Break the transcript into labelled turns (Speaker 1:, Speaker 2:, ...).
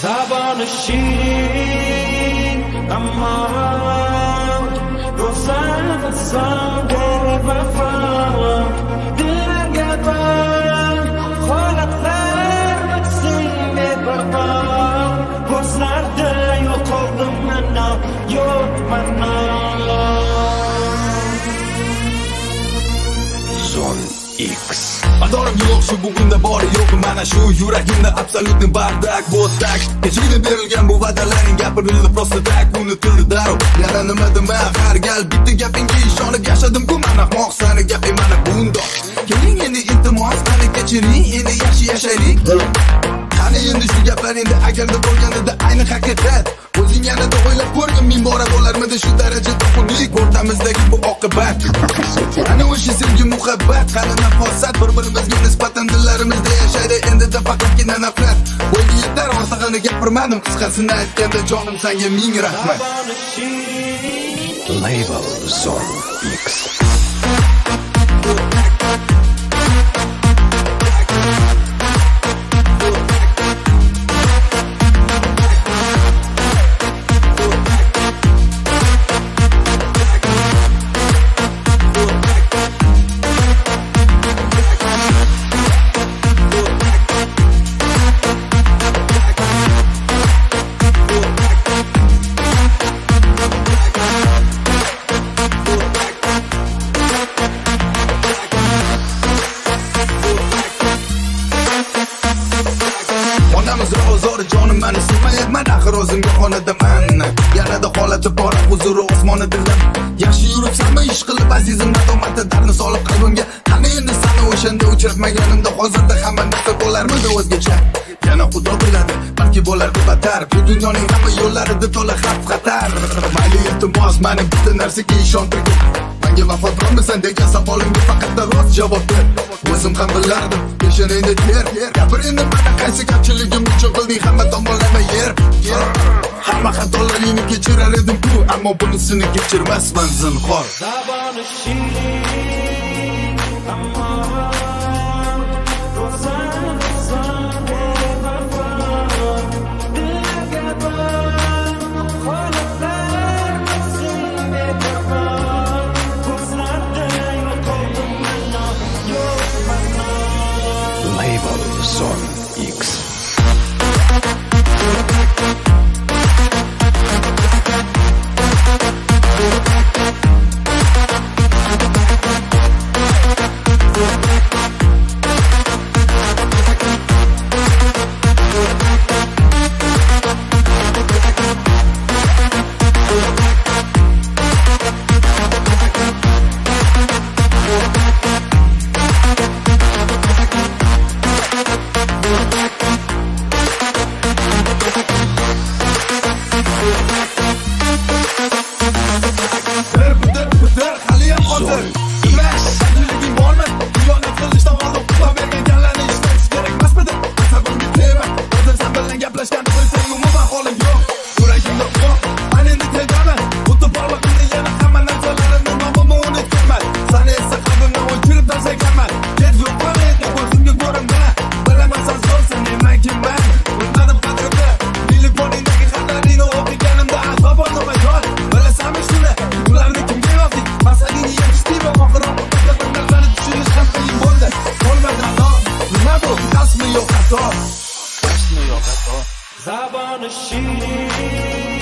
Speaker 1: Zaboni shirin ammo go'zal qilsam vafo dilga bor holatlar bitsin bebarpo ko'zlarda yo'qoldim mana yo'qman
Speaker 2: Zon X Adorim yo'q shu bugunda bori yo'q mana shu yuragimda absolutni bardak bo'tak kechigina berilgan bu va'dalaring gapirildi prosta tak unutildi darrov yana nima dema har gal bitta gapingga ishonib yashadim-ku mana ahmoq sani gaping mana bundoq keling endi iltimos mani kechiring endi yaxshi yashaylik qani endi shu gaplar endi agarda bo'lganida ayni haqiqat o'zing yanada o'ylab ko'rgin ming bora bo'larmidi shu darajada xudlik o'rtamizdagi bu oqibat ana o'sha sevgi muhabbat qani nafosat bir-birimizga nisbatan dillarimizda yashaydi endida faqatgina nafrat bo'ldi yetar ortig'ini gapirmadim qisqasini aytganda jonim senga ming rahmat Label Zon X Zori jonim mani silmayapman axir o'zimga xonadaman yanada holati bor huzuri osmoni dilim yaxshi yuribsanmi ish qilib azizim nadomati darni solib qalbimga qani endi sani o'shanda uchratmaganimda hozirda hamma narsa bo'larmidi o'zgacha yana xudo biladi balki bo'lardi battar bu dunyoning hamma yo'llarida to'la xavf xatar mayli iltimos mani bitta narsaga ishontirgin menga vafodormisan degan savolimga faqat rost javob ber o'zim ham bilardim peshanangda ter gapir endi mana qaysi kamchiligim uchun qilding hamma tomonlama yer hamma xatolaringni kechirar edim-ku ammo bunisini kechirmasman zinhor
Speaker 1: Zaboni shirin ammo go'zal qilsam vafo dilga bor holatlar bitsin bebarpo ko'zlarda yo'qoldim mana yo'qman
Speaker 2: Label Zon X
Speaker 1: Zaboni shirin